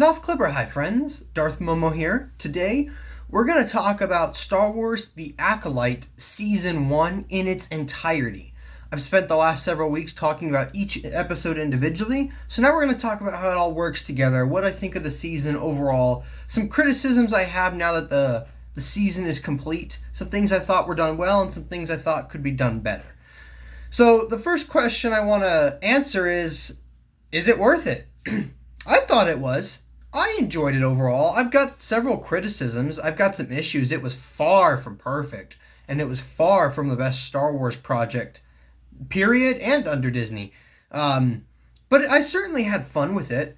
Mouth Clipper, hi friends, Darth Momo here. Today, we're going to talk about Star Wars The Acolyte Season 1 in its entirety. I've spent the last several weeks talking about each episode individually, so now we're going to talk about how it all works together, what I think of the season overall, some criticisms I have now that the season is complete, some things I thought were done well, and some things I thought could be done better. So, the first question I want to answer is it worth it? I thought it was. I enjoyed it overall. I've got several criticisms. I've got some issues. It was far from perfect, and it was far from the best Star Wars project, period, and under Disney. But I certainly had fun with it.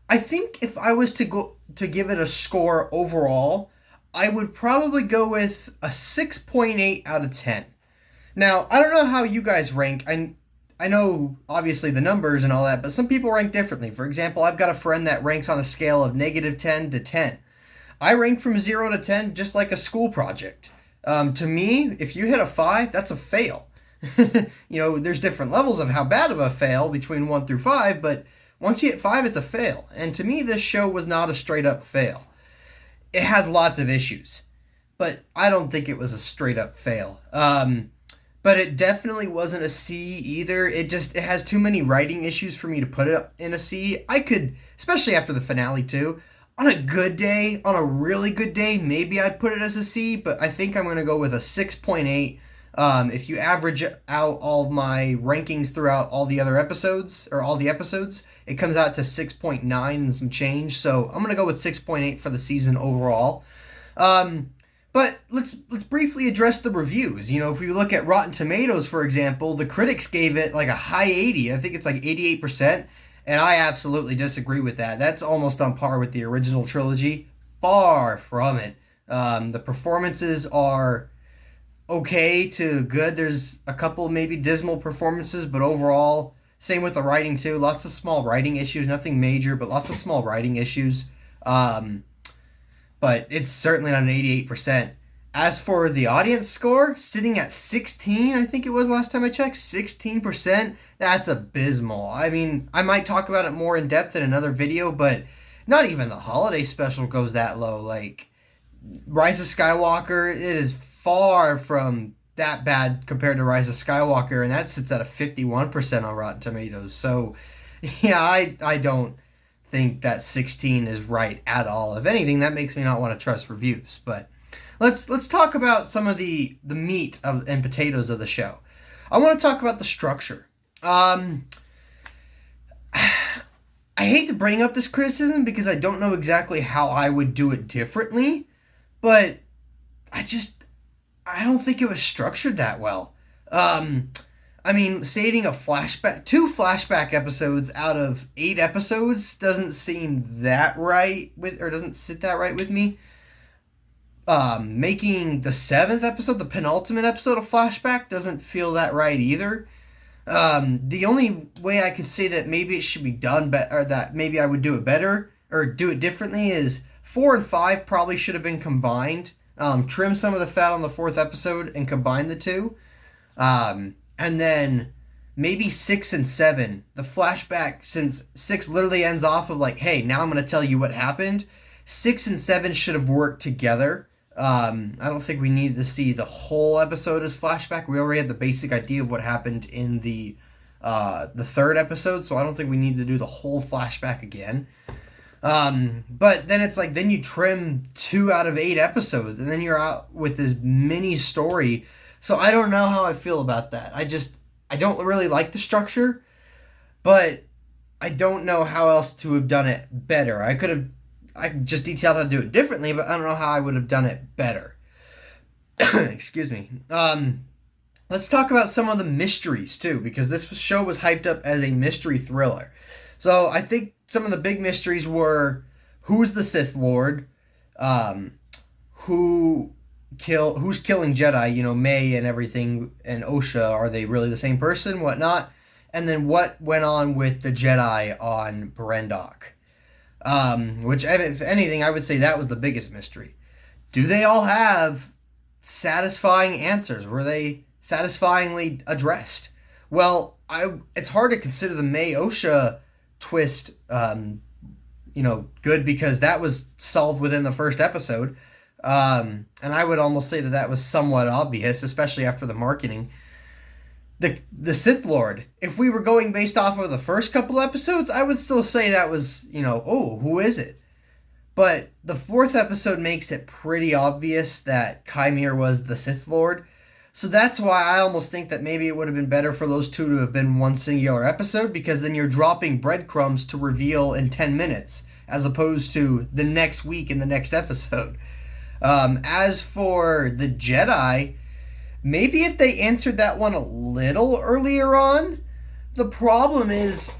I think if I was to give it a score overall, I would probably go with a 6.8 out of 10. Now, I don't know how you guys rank. I know, obviously, the numbers and all that, but some people rank differently. For example, I've got a friend that ranks on a scale of -10 to 10. I rank from 0 to 10 just like a school project. To me, if you hit a 5, that's a fail. There's different levels of how bad of a fail between 1 through 5, but once you hit 5, it's a fail. And to me, this show was not a straight-up fail. It has lots of issues, but I don't think it was a straight-up fail. But it definitely wasn't a C either. It has too many writing issues for me to put it in a C. I could, especially after the finale too, on a good day, on a really good day, maybe I'd put it as a C, but I think I'm going to go with a 6.8. If you average out all of my rankings throughout all the other episodes, or all the episodes, it comes out to 6.9 and some change. So I'm going to go with 6.8 for the season overall. But let's briefly address the reviews. If we look at Rotten Tomatoes, for example, the critics gave it like a high 80. I think it's like 88%, and I absolutely disagree with that. That's almost on par with the original trilogy. Far from it. The performances are okay to good. There's a couple maybe dismal performances, but overall, same with the writing too. Lots of small writing issues, nothing major, but lots of small writing issues. But it's certainly not an 88%. As for the audience score, sitting at 16, I think it was last time I checked, 16%, that's abysmal. I mean, I might talk about it more in depth in another video, but not even the holiday special goes that low. Like, Rise of Skywalker, it is far from that bad compared to Rise of Skywalker, and that sits at a 51% on Rotten Tomatoes. So, yeah, I don't think that 16 is right at all. If anything, that makes me not want to trust reviews. But let's talk about some of the meat and potatoes of the show. I want to talk about the structure. I hate to bring up this criticism because I don't know exactly how I would do it differently, but I don't think it was structured that well. Stating two flashback episodes out of 8 episodes doesn't seem that right doesn't sit that right with me. Making the 7th episode, the penultimate episode, a flashback doesn't feel that right either. The only way I could say that maybe it should be done better, or that maybe I would do it better or do it differently, is 4 and 5 probably should have been combined. Trim some of the fat on the 4th episode and combine the two. And then maybe 6 and 7, the flashback, since 6 literally ends off of like, hey, now I'm going to tell you what happened. 6 and 7 should have worked together. I don't think we needed to see the whole episode as flashback. We already had the basic idea of what happened in the 3rd episode, so I don't think we need to do the whole flashback again. But then it's like, then you trim 2 out of 8 episodes, and then you're out with this mini story. So I don't know how I feel about that. I don't really like the structure, but I don't know how else to have done it better. I just detailed how to do it differently, but I don't know how I would have done it better. Excuse me. Let's talk about some of the mysteries too, because this show was hyped up as a mystery thriller. So I think some of the big mysteries were, who's the Sith Lord? Who's killing Jedi, May and everything, and Osha, are they really the same person, whatnot? And then what went on with the Jedi on Brendok? Which, if anything, I would say that was the biggest mystery. Do they all have satisfying answers? Were they satisfyingly addressed? Well, it's hard to consider the May Osha twist good because that was solved within the first episode. And I would almost say that that was somewhat obvious, especially after the marketing. The Sith Lord, if we were going based off of the first couple episodes, I would still say that was, oh, who is it? But the fourth episode makes it pretty obvious that Kymir was the Sith Lord. So that's why I almost think that maybe it would have been better for those two to have been one singular episode, because then you're dropping breadcrumbs to reveal in 10 minutes, as opposed to the next week in the next episode. As for the Jedi, maybe if they answered that one a little earlier on. The problem is,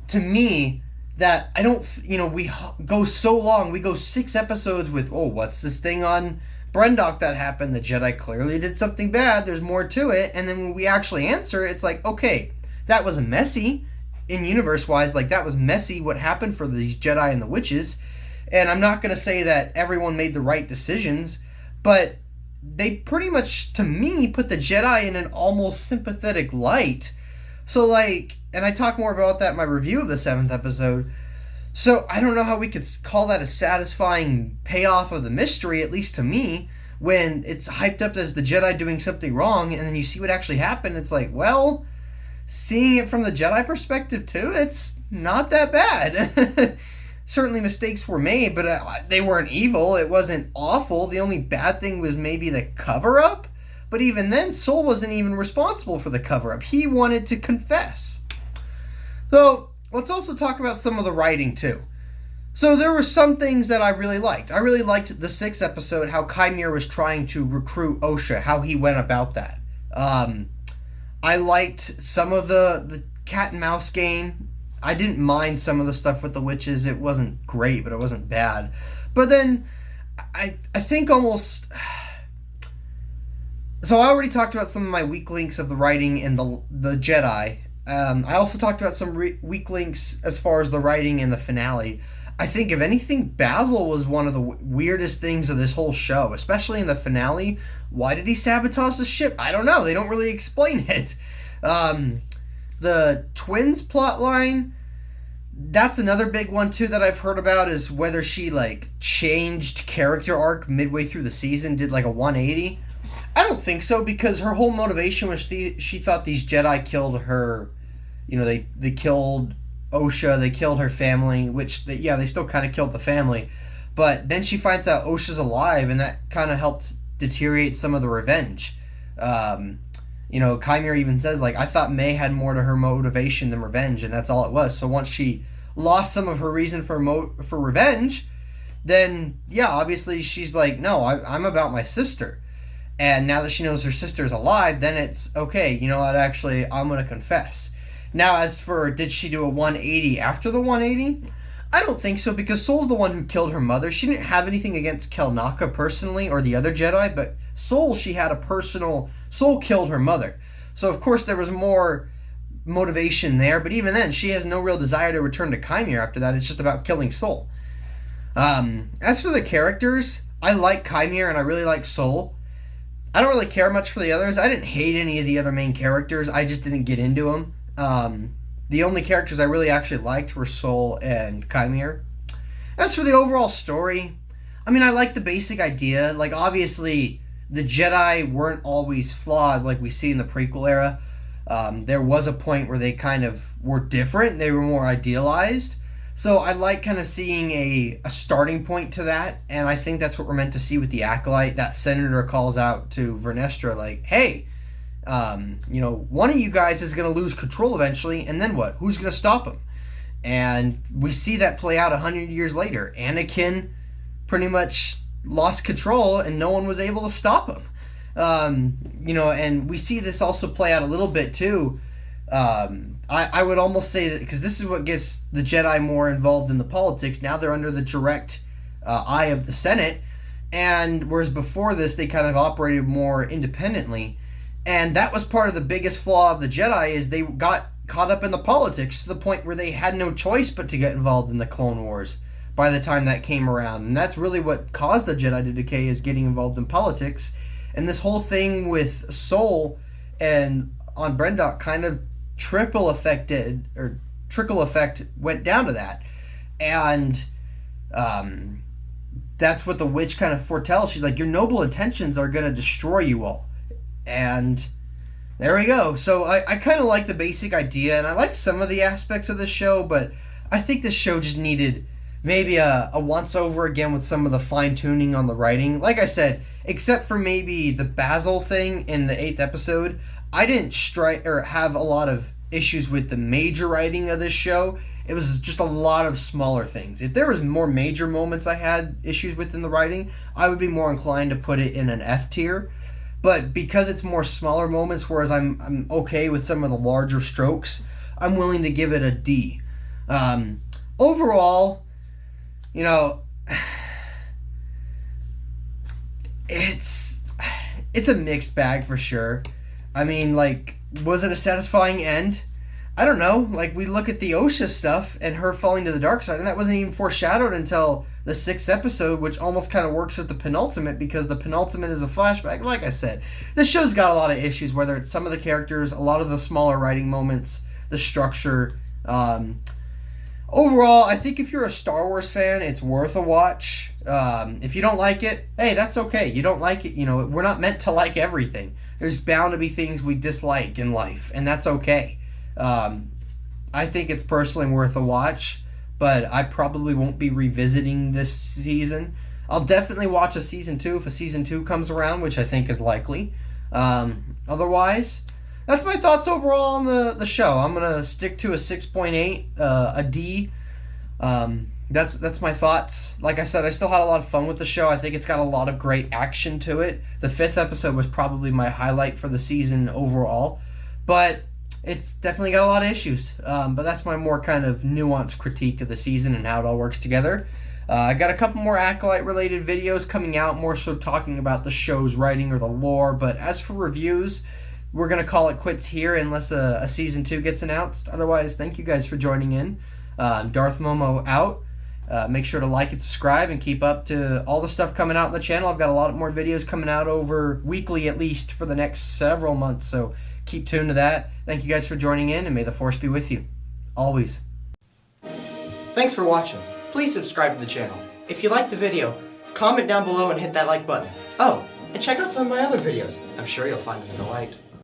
to me, that I don't, we go so long. We go 6 episodes with, oh, what's this thing on Brendok that happened? The Jedi clearly did something bad. There's more to it. And then when we actually answer, it's like, okay, that was messy in universe-wise. Like, that was messy what happened for these Jedi and the witches. And I'm not going to say that everyone made the right decisions, but they pretty much, to me, put the Jedi in an almost sympathetic light. So, and I talk more about that in my review of the 7th episode. So, I don't know how we could call that a satisfying payoff of the mystery, at least to me, when it's hyped up as the Jedi doing something wrong, and then you see what actually happened. It's like, well, seeing it from the Jedi perspective, too, it's not that bad. Certainly mistakes were made, but they weren't evil. It wasn't awful. The only bad thing was maybe the cover-up. But even then, Sol wasn't even responsible for the cover-up. He wanted to confess. So, let's also talk about some of the writing, too. So, there were some things that I really liked. I really liked the 6th episode, how Kymir was trying to recruit Osha, how he went about that. I liked some of the cat and mouse game. I didn't mind some of the stuff with the witches. It wasn't great, but it wasn't bad. But then, I think almost... So I already talked about some of my weak links of the writing in the Jedi. I also talked about some weak links as far as the writing in the finale. I think, if anything, Basil was one of the weirdest things of this whole show, especially in the finale. Why did he sabotage the ship? I don't know. They don't really explain it. The twins plotline, that's another big one too that I've heard about, is whether she changed character arc midway through the season, did a 180. I don't think so, because her whole motivation was she thought these Jedi killed her. They killed Osha, they killed her family, which they still kind of killed the family, but then she finds out Osha's alive, and that kind of helped deteriorate some of the revenge. Kymir even says, I thought May had more to her motivation than revenge, and that's all it was. So once she lost some of her reason for revenge, then, obviously she's like, no, I'm about my sister. And now that she knows her sister's alive, then it's, okay, you know what, actually, I'm going to confess. Now, as for, did she do a 180 after the 180? I don't think so, because Sol's the one who killed her mother. She didn't have anything against Kelnaka personally, or the other Jedi, but Sol, she had a personal... Sol killed her mother. So, of course, there was more motivation there, but even then, she has no real desire to return to Kymir after that. It's just about killing Sol. As for the characters, I like Kymir and I really like Sol. I don't really care much for the others. I didn't hate any of the other main characters. I just didn't get into them. The only characters I really actually liked were Sol and Kymir. As for the overall story, I like the basic idea. Obviously, the Jedi weren't always flawed like we see in the prequel era. There was a point where they kind of were different. They were more idealized. So I like kind of seeing a starting point to that. And I think that's what we're meant to see with the Acolyte. That senator calls out to Vernestra, hey, one of you guys is going to lose control eventually. And then what? Who's going to stop him? And we see that play out 100 years later. Anakin pretty much lost control and no one was able to stop him. And we see this also play out a little bit too. I would almost say that, because this is what gets the Jedi more involved in the politics. Now they're under the direct eye of the Senate, and whereas before this they kind of operated more independently. And that was part of the biggest flaw of the Jedi, is they got caught up in the politics to the point where they had no choice but to get involved in the Clone Wars by the time that came around. And that's really what caused the Jedi to decay, is getting involved in politics. And this whole thing with Sol and on Brendok kind of trickle effect went down to that. And that's what the witch kind of foretells. She's like, your noble intentions are going to destroy you all. And there we go. So I kind of like the basic idea, and I like some of the aspects of the show, but I think this show just needed maybe a once over again with some of the fine tuning on the writing. Like I said, except for maybe the Basil thing in the 8th episode, I didn't have a lot of issues with the major writing of this show. It was just a lot of smaller things. If there was more major moments I had issues with in the writing, I would be more inclined to put it in an F tier. But because it's more smaller moments, whereas I'm okay with some of the larger strokes, I'm willing to give it a D. Overall, you know, it's a mixed bag for sure. I mean, like, was it a satisfying end? I don't know. Like, we look at the Osha stuff and her falling to the dark side, and that wasn't even foreshadowed until the 6th episode, which almost kind of works as the penultimate, because the penultimate is a flashback. Like I said, this show's got a lot of issues, whether it's some of the characters, a lot of the smaller writing moments, the structure. Overall, I think if you're a Star Wars fan, it's worth a watch. If you don't like it, hey, that's okay. You don't like it, we're not meant to like everything. There's bound to be things we dislike in life, and that's okay. I think it's personally worth a watch, but I probably won't be revisiting this season. I'll definitely watch a season 2 if a season 2 comes around, which I think is likely. Otherwise, that's my thoughts overall on the show. I'm going to stick to a 6.8, a D. That's my thoughts. Like I said, I still had a lot of fun with the show. I think it's got a lot of great action to it. The 5th episode was probably my highlight for the season overall. But it's definitely got a lot of issues. But that's my more kind of nuanced critique of the season and how it all works together. I got a couple more Acolyte-related videos coming out, more so talking about the show's writing or the lore. But as for reviews, we're going to call it quits here unless a season 2 gets announced. Otherwise, thank you guys for joining in. Darth Momo out. Make sure to like and subscribe and keep up to all the stuff coming out on the channel. I've got a lot more videos coming out over weekly at least for the next several months. So keep tuned to that. Thank you guys for joining in, and may the Force be with you. Always. Thanks for watching. Please subscribe to the channel. If you liked the video, comment down below and hit that like button. Oh, and check out some of my other videos. I'm sure you'll find them a delight.